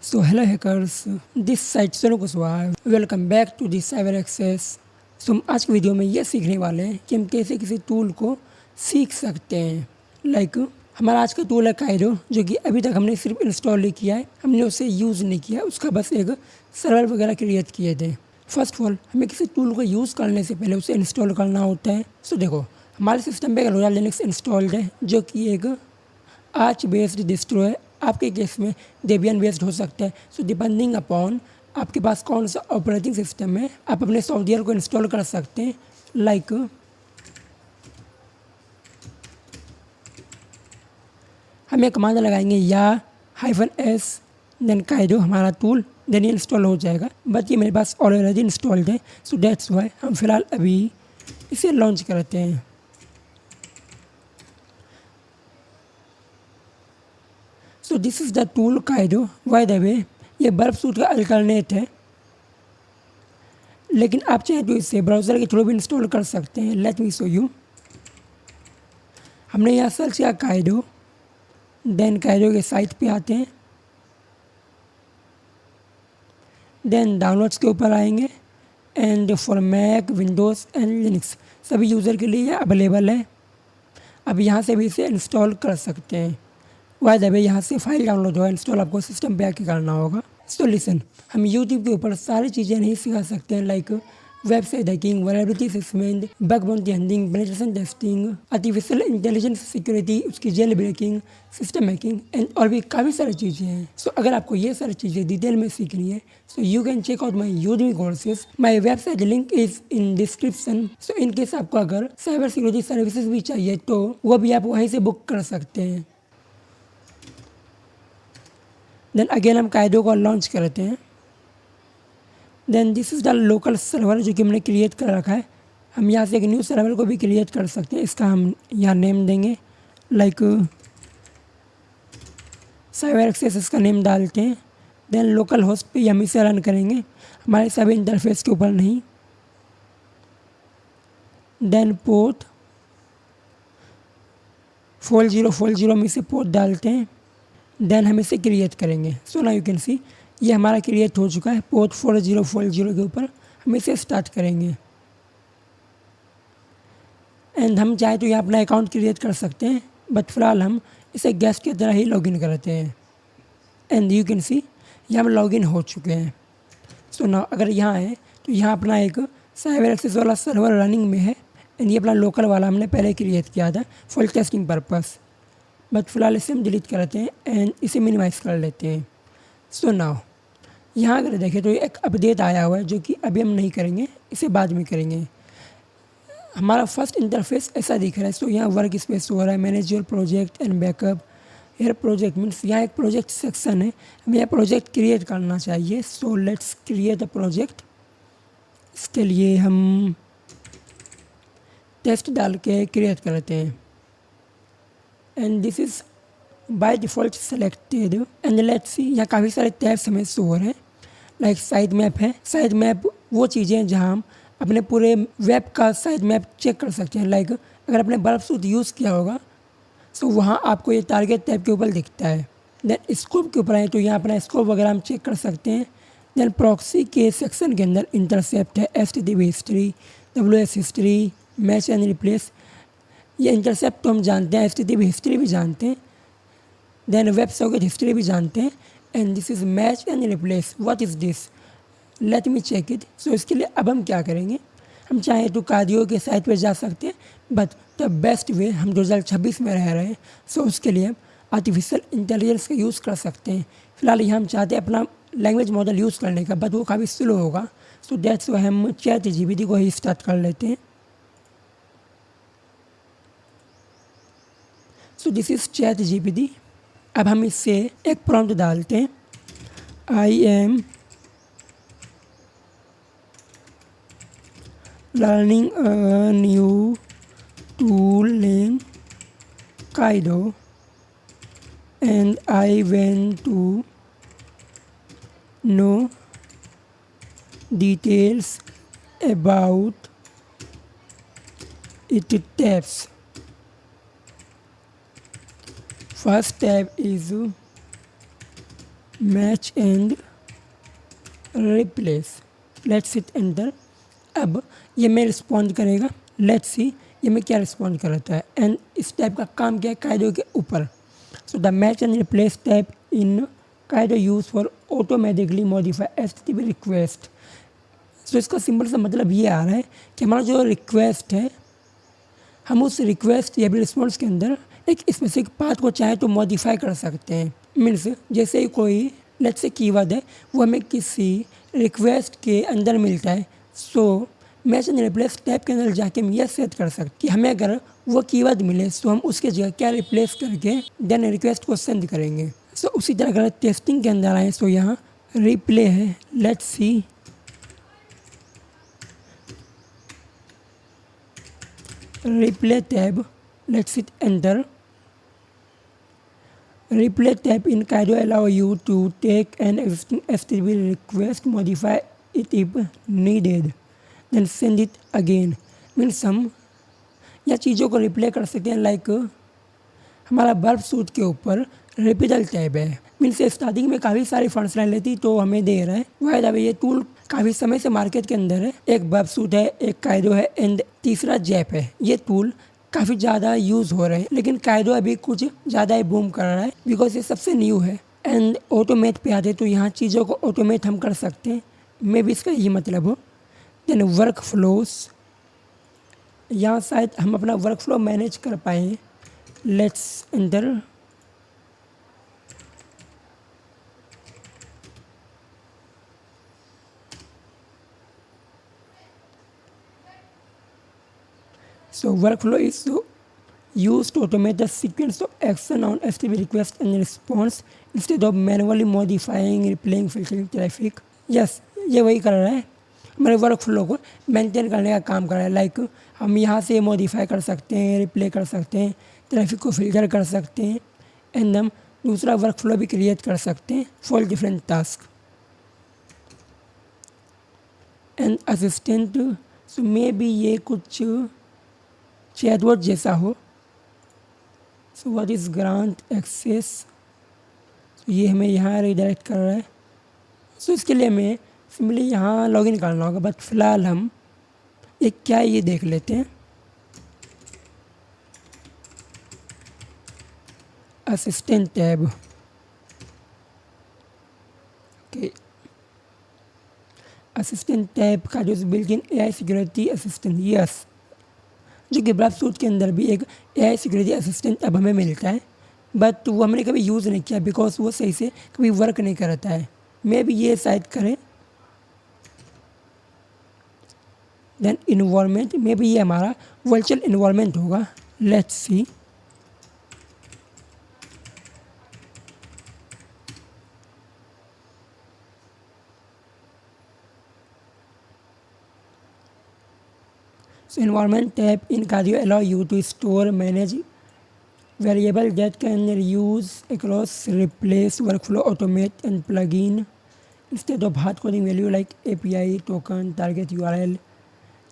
So hello hackers, this site Sonu Kushwaha, welcome back to this cyber access. तो हम आज की वीडियो में ये सीखने वाले हैं कि हम कैसे किसी टूल को सीख सकते हैं। हमारा आज का टूल है काइरो, जो कि अभी तक हमने सिर्फ इंस्टॉल ही किया है, हमने उसे यूज़ नहीं किया, उसका बस एक सर्वर वगैरह क्रिएट किए थे। फर्स्ट ऑफ ऑल हमें किसी टूल को यूज़ करने से पहले उसे इंस्टॉल करना होता है। सो देखो, हमारे सिस्टम पे एक रोयल लिनक्स इंस्टॉल्ड है, जो कि एक आर्च बेस्ड डिस्ट्रो है। आपके केस में डेबियन बेस्ड हो सकता है। सो डिपेंडिंग अपॉन आपके पास कौन सा ऑपरेटिंग सिस्टम है, आप अपने सॉफ्टवेयर को इंस्टॉल कर सकते हैं। हम एक कमांड लगाएंगे या -s देन काइरो हमारा टूल, देन ये इंस्टॉल हो जाएगा। बट ये मेरे पास ऑलरेडी इंस्टॉल्ड है, सो दैट्स वाई हम फिलहाल अभी इसे लॉन्च करते हैं। So this is the tool Kryo. By the way, ये बर्फ सूट का अल्टरनेट है, लेकिन आप चाहें तो इसे ब्राउज़र के थ्रू भी इंस्टॉल कर सकते हैं। Let me show you. हमने यहाँ सर्च किया काइरो, देन काइरो के साइट पे आते हैं, देन डाउनलोड्स के ऊपर आएंगे and for Mac, Windows and Linux सभी यूज़र के लिए अवेलेबल है। अब यहाँ से भी इसे इंस्टॉल कर सकते हैं। वाई द वे, यहाँ से फाइल डाउनलोड होगा, इंस्टॉल आपको सिस्टम पे आके करना होगा। सो लिसन, हम यूट्यूब के ऊपर सारी चीज़ें नहीं सिखा सकते हैं, like website hacking, vulnerability assessment, bug bounty hunting, penetration testing, artificial intelligence security, उसकी jail breaking, system hacking and और भी काफ़ी सारी चीज़ें हैं। सो अगर आपको ये सारी चीज़ें डिटेल में सीखनी है, so you can check out my Udemy courses. My website link is in description. So in case आपको अगर साइबर सिक्योरिटी सर्विसेज भी चाहिए तो वो भी आप वहीं से बुक कर सकते हैं। देन अगेन हम काइरो को लॉन्च करते हैं। Then this is the local server जो कि हमने क्रिएट कर रखा है। हम यहाँ से एक न्यू सर्वर को भी क्रिएट कर सकते हैं। इसका हम यहाँ नेम देंगे, लाइक साइबर एक्सेस इसका नेम डालते हैं। देन लोकल होस्ट पे हम इसे रन करेंगे, हमारे सभी इंटरफेस के ऊपर नहीं। देन पोर्ट 4040 हम इसे पोर्ट डालते हैं। देन हम इसे क्रिएट करेंगे। So now you can see ये हमारा क्रिएट हो चुका है। पोर्ट 4040 के ऊपर हम इसे स्टार्ट करेंगे एंड हम चाहे तो यहाँ अपना अकाउंट क्रिएट कर सकते हैं, बट फिलहाल हम इसे गेस्ट की तरह ही लॉगिन करते हैं। एंड यू कैन सी ये हम लॉगिन हो चुके हैं। सो नाउ अगर यहाँ है तो यहाँ अपना एक साइबर एक्सेस वाला सर्वर रनिंग में है एंड ये अपना लोकल वाला हमने पहले क्रिएट किया था फॉर टेस्टिंग पर्पस। बट फिलहाल इसे हम डिलीट करते हैं एंड इसे मिनिमाइज़ कर लेते हैं। सो नाउ यहाँ अगर देखें तो एक अपडेट आया हुआ है, जो कि अभी हम नहीं करेंगे, इसे बाद में करेंगे। हमारा फर्स्ट इंटरफेस ऐसा दिख रहा है। सो यहाँ वर्क स्पेस हो रहा है, manage your project and backup. Here project means यहाँ एक प्रोजेक्ट सेक्शन है, हमें यह प्रोजेक्ट क्रिएट करना चाहिए। So let's create a project. इसके लिए हम टेस्ट डाल के क्रिएट करते हैं and this is by default selected and let's see. यहाँ काफ़ी सारे टैब्स हमें शो हो रहे हैं, लाइक साइड मैप है। साइड मैप वो चीज़ें हैं जहाँ हम अपने पूरे वेब का साइड मैप चेक कर सकते हैं। लाइक अगर आपने बर्फ सूट यूज़ किया होगा, सो वहाँ आपको ये टारगेट टैब के ऊपर दिखता है। देन स्कोप के ऊपर आए तो यहाँ अपना स्कोप वगैरह हम चेक कर सकते हैं। देन प्रॉक्सी के सेक्शन के अंदर इंटरसेप्ट है, HTTP history, WS history, match and replace. ये इंटरसेप्ट तो हम जानते हैं, HTTP हिस्ट्री भी जानते हैं, देन वेब सॉकेट हिस्ट्री भी जानते हैं। And this is match and replace. What is this? Let me check it. So इसके लिए अब हम क्या करेंगे, हम चाहें तो कार्डियो के साइट पर जा सकते हैं, बट द बेस्ट वे, हम 2026 में रह रहे हैं, सो उसके लिए हम आर्टिफिशियल इंटेलिजेंस का यूज़ कर सकते हैं। फिलहाल यहाँ हम चाहते हैं अपना लैंग्वेज मॉडल यूज़ करने का, बट वो काफ़ी स्लो होगा। सो दैट्स वाई हम ChatGPT को ही स्टार्ट कर लेते हैं। So this is ChatGPT। अब हम इससे एक प्रॉम्प्ट डालते हैं, I am learning a new tool name Caido and I want to know details about it tabs. First tab is match and replace, let's hit enter. अब ये मैं respond करेगा, लेट्स सी ये मैं क्या रिस्पॉन्ड करता है। एंड इस टाइप का काम क्या है काइडो के ऊपर। So the match and replace type in Caido use for automatically modify HTTP request. So इसका सिंपल सा मतलब ये आ रहा है कि हमारा जो रिक्वेस्ट है, हम उस रिक्वेस्ट या भी रिस्पॉन्स के अंदर एक स्पेसिफिक पाथ को चाहे तो मॉडिफाई कर सकते हैं। मीन्स जैसे ही कोई लेट्स से कीवर्ड है वो हमें किसी रिक्वेस्ट के अंदर मिलता है, so match and replace tab के अंदर जाके हम यह सेट कर सकते कि हमें अगर वो कीवर्ड मिले तो हम उसके जगह क्या रिप्लेस करके देन रिक्वेस्ट को सेंड करेंगे। सो उसी तरह अगर टेस्टिंग के अंदर आए तो यहाँ रिप्ले है, let's see replay tab, let's hit enter. Replay tab in Kaido allow you to take an existing HTTP request, modify it if needed, then send it again. Means हम या चीज़ों को रिप्ले कर सकते हैं। लाइक हमारा बर्फ सूट के ऊपर रिपीटल टैब है, मीन्स स्टार्टिंग में काफ़ी सारी फंक्शनैलिटी तो हमें दे रहा है। वाइड अवे ये टूल काफ़ी समय से मार्केट के अंदर है। एक बर्फ सूट है, एक काइडो है एंड तीसरा जैप है। ये टूल काफ़ी ज़्यादा यूज़ हो रहे हैं, लेकिन काइडो अभी कुछ ज़्यादा ही बूम कर रहा है बिकॉज ये सबसे न्यू है। एंड ऑटोमेट पे आते तो यहाँ चीज़ों को ऑटोमेट हम कर सकते हैं, मे भी इसका यही मतलब हो। देन वर्क फ्लोस, यहाँ शायद हम अपना वर्क फ्लो मैनेज कर पाएँ। Let's enter. So workflow is used to automate the sequence of action on HTTP request and response instead of manually modifying, replaying, filtering traffic. Yes, ये वही कर रहा है, हमारे वर्क फ्लो को मेंटेन करने का काम कर रहा है। लाइक हम यहाँ से मॉडिफाई कर सकते हैं, रिप्ले कर सकते हैं, ट्रैफिक को फिल्टर कर सकते हैं एंड हम दूसरा वर्क फ्लो भी क्रिएट कर सकते हैं for different task. And assistant, so may be ये कुछ चैटबॉट जैसा हो। So what is grant access, ये हमें यहाँ रिडायरेक्ट कर रहा है। सो इसके लिए हमें सिंपली यहाँ लॉगिन करना होगा, बट फिलहाल हम एक क्या है ये देख लेते हैं। Assistant tab, okay. Assistant tab का जो built in AI security assistant, yes, जो कि ब्राउज़र सूट के अंदर भी एक AI सिक्योरिटी असिस्टेंट अब हमें मिलता है, बट वो हमने कभी यूज़ नहीं किया बिकॉज वो सही से कभी वर्क नहीं करता है। मे भी ये शायद करें। देन इन्वायरमेंट, मे भी ये हमारा वर्चुअल इन्वायरमेंट होगा। Let's see, so environment tab in Cardio allow you to store, manage variable that can reuse across, replace, workflow, automate and plugin instead of hard coding value like API, token, target URL.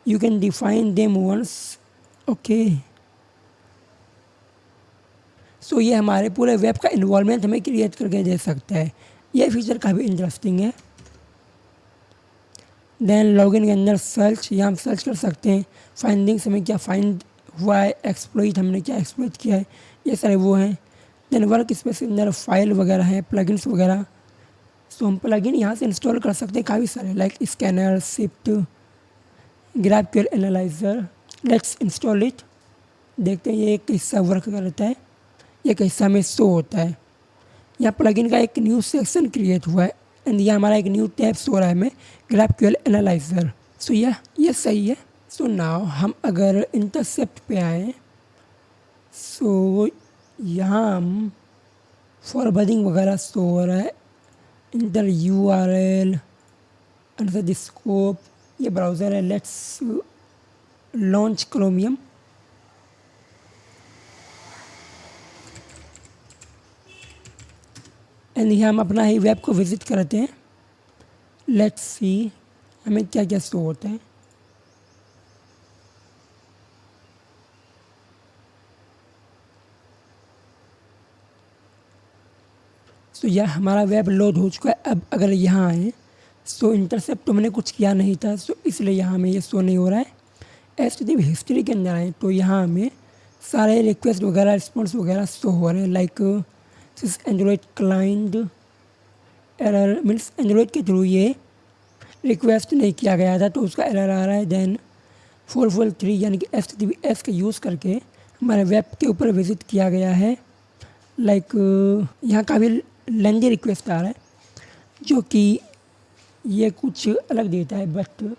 You can define them once, okay. सो ये हमारे पूरे web का involvement हमें create करके दे सकता है। ये feature काफ़ी इंटरेस्टिंग है। देन लॉगिन के अंदर सर्च, यहाँ हम सर्च कर सकते हैं फाइंडिंग्स, हमें क्या फाइंड हुआ है, एक्सप्लॉइट हमने क्या एक्सप्लॉइट किया है, ये सारे वो हैं। देन वर्क स्पेस के अंदर फाइल वगैरह है, प्लगइन्स वगैरह। सो हम प्लगइन यहाँ से इंस्टॉल कर सकते हैं काफ़ी सारे, like scanner, shift, GraphQL analyser. Let's install it, देखते हैं ये एक हिस्सा वर्क करता है, एक हिस्सा में शो होता है। यहाँ प्लगइन का एक न्यू सेक्शन क्रिएट हुआ है एंड ये हमारा एक न्यू टैब हो रहा है हमें ग्राफक्यूएल एनालाइजर। सो ये सही है। सो नाउ हम अगर इंटरसेप्ट पे आए, सो यहाँ हम फॉरवर्डिंग वगैरह शो हो रहा है, inter URL, under the scope, ये ब्राउज़र है। Let's launch chromium. एंड यहाँ हम अपना ही वेब को विज़िट करते हैं। लेट्स सी हमें क्या क्या शो होता है। सो यह हमारा वेब लोड हो चुका है। अब अगर यहाँ आए सो इंटरसेप्ट तो मैंने कुछ किया नहीं था, सो इसलिए यहाँ हमें ये शो नहीं हो रहा है। HTTP हिस्ट्री के अंदर आए तो यहाँ हमें सारे रिक्वेस्ट वगैरह रिस्पॉन्स वगैरह शो हो रहे हैं। Like Android client error means Android के थ्रू ये रिक्वेस्ट नहीं किया गया था तो उसका एरर आ रहा है। देन 443 यानी कि HTTPS का यूज़ करके हमारे वेब के ऊपर विजिट किया गया है। लाइक यहाँ काफ़ी लेंदी रिक्वेस्ट आ रहा है जो कि ये कुछ अलग देता है, बट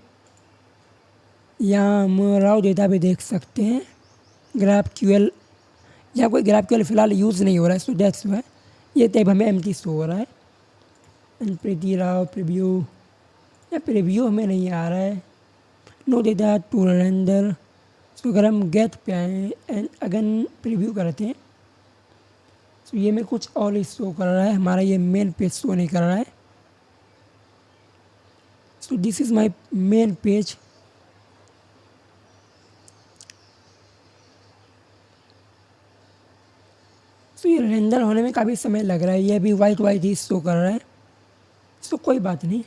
यहाँ हम राव डेटा भी देख सकते हैं। GraphQL यहाँ कोई GraphQL फ़िलहाल यूज़ नहीं हो रहा है, सो दैट्स वाई ये टैब हमें एम्प्टी शो हो रहा है। एंड प्रीति राव प्रीव्यू या प्रीव्यू हमें नहीं आ रहा है। No data to render. So अगर हम गेट पे आए एंड अगेन प्रीव्यू करते हैं तो ये में कुछ और ही शो कर रहा है, हमारा ये मेन पेज शो नहीं कर रहा है। So this is my main page. So ये रेंडर होने में काफ़ी समय लग रहा है, ये भी वाइट ही शो कर रहा है। सो कोई बात नहीं,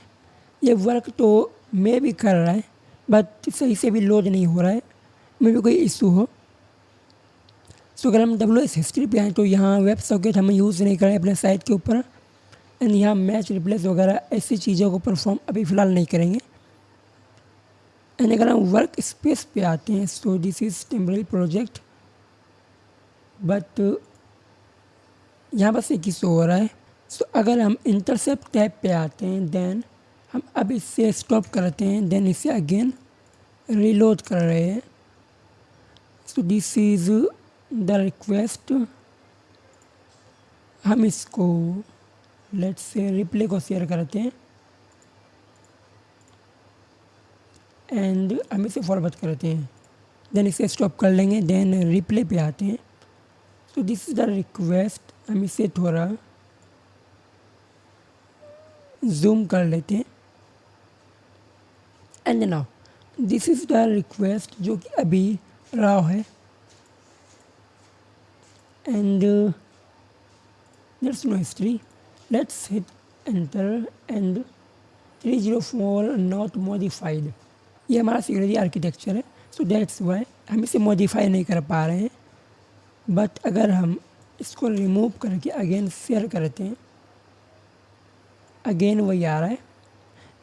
ये वर्क तो मे भी कर रहा है बट सही से भी लोड नहीं हो रहा है, मे भी कोई इशू हो। सो अगर हम WS हिस्ट्री पे आएँ तो यहाँ वेब सॉकेट हमें यूज़ नहीं कर रहे अपने साइट के ऊपर। एंड यहाँ मैच रिप्लेस वगैरह ऐसी चीज़ों को परफॉर्म अभी फ़िलहाल नहीं करेंगे। एंड अगर हम वर्क स्पेस पे आते हैं so this is temporary project, but यहाँ बस एक ही शो हो रहा है। सो अगर हम इंटरसेप्ट टैब पे आते हैं देन हम अब इससे स्टॉप करते हैं, देन इसे अगेन रीलोड कर रहे हैं। So this is the request. हम इसको लेट्स से रिप्ले को शेयर करते हैं एंड हम इसे फॉरवर्ड करते हैं, देन इसे स्टॉप कर लेंगे। देन रिप्ले पे आते हैं। So this is the request. हम इसे थोड़ा जूम कर लेते हैं and now this is the request जो कि अभी रॉ है। And there's no history. Let's hit enter and 304 not modified। ये हमारा सिक्योरिटी आर्किटेक्चर है, सो दैट्स वाई हम इसे मॉडिफाई नहीं कर पा रहे हैं। बट अगर हम इसको रिमूव करके अगेन शेयर करते हैं, अगेन वही आ रहा है।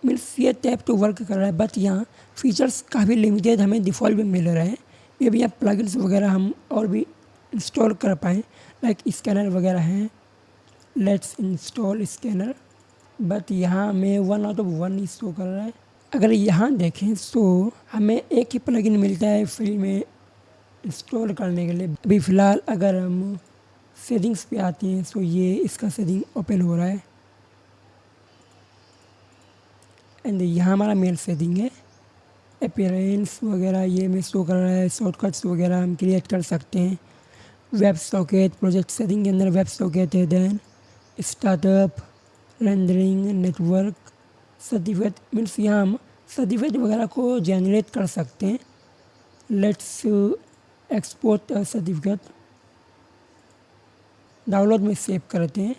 मीन्स ये टैब तो वर्क कर रहा है बट यहाँ फीचर्स काफ़ी लिमिटेड हमें डिफ़ॉल्ट में मिल रहे हैं। ये भी यहाँ प्लगइन्स वगैरह हम और भी इंस्टॉल कर पाएँ, लाइक स्कैनर वगैरह हैं। लेट्स इंस्टॉल स्कैनर, बट यहाँ में 1 आउट ऑफ 1 शो कर रहा है। अगर यहाँ देखें तो हमें एक ही प्लगइन मिलता है फ्री में इंस्टॉल करने के लिए। अभी फ़िलहाल अगर हम सेटिंग्स पे आते हैं तो ये इसका सेटिंग ओपन हो रहा है एंड यहाँ हमारा मेन सेटिंग है। अपीयरेंस वगैरह ये में शो कर रहा है। शॉर्टकट्स वगैरह हम क्रिएट कर सकते हैं। वेब सॉकेट प्रोजेक्ट सेटिंग के अंदर वेब सॉकेट है। Then startup, rendering, network, certificate means यहाँ हम सर्टिफिकेट वगैरह को जनरेट कर सकते हैं। लेट्स एक्सपोर्ट सर्टिफिकेट, डाउनलोड में सेव करते हैं।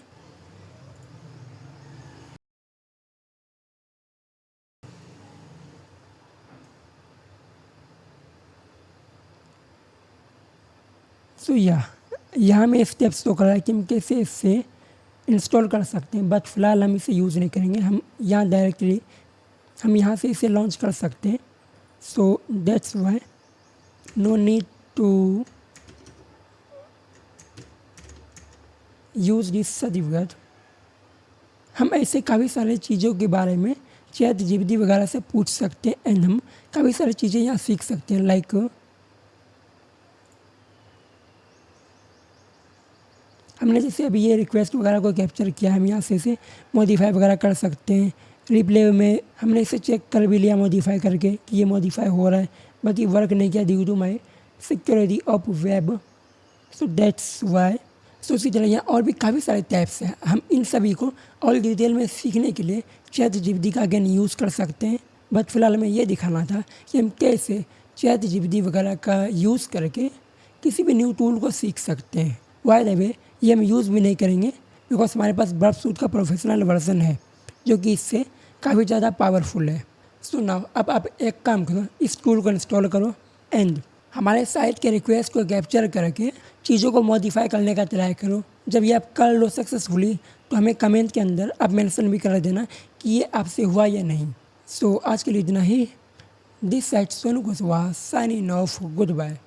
सो यहाँ में स्टेप्स तो कर रहा है कि हम कैसे इससे इंस्टॉल कर सकते हैं, बट फ़िलहाल हम इसे यूज़ नहीं करेंगे। हम यहाँ डायरेक्टली हम यहाँ से इसे लॉन्च कर सकते हैं। So that's why no need to use this certificate. हम ऐसे काफ़ी सारे चीज़ों के बारे में ChatGPT वगैरह से पूछ सकते हैं एंड हम काफ़ी सारी चीज़ें यहाँ सीख सकते हैं। लाइक हमने जैसे अभी ये रिक्वेस्ट वगैरह को कैप्चर किया, हम यहाँ से इसे मॉडिफाई वगैरह कर सकते हैं। रिप्ले में हमने इसे चेक कर भी लिया मॉडिफाई करके कि ये मॉडिफाई हो रहा है, बट ये वर्क नहीं किया due to my security of web. So that's why. So इसी तरह यहाँ और भी काफ़ी सारे टाइप्स हैं। हम इन सभी को और डिटेल में सीखने के लिए ChatGPT का अगेन यूज़ कर सकते हैं, बट फ़िलहाल हमें ये दिखाना था कि हम कैसे ChatGPT वगैरह का यूज़ करके किसी भी न्यू टूल को सीख सकते हैं। बाय द वे ये हम यूज़ भी नहीं करेंगे, बिकॉज हमारे पास बर्फ सूट का प्रोफेशनल वर्जन है जो कि इससे काफ़ी ज़्यादा पावरफुल है। सो नाउ अब आप एक काम करो, इस टूल को इंस्टॉल करो एंड हमारे साइट के रिक्वेस्ट को कैप्चर करके चीज़ों को मॉडिफाई करने का ट्राई करो। जब ये आप कर लो सक्सेसफुली तो हमें कमेंट के अंदर आप मेंशन भी कर देना कि ये आपसे हुआ या नहीं। सो आज के लिए इतना ही। This side Sonu Kushwaha signing off, good bye.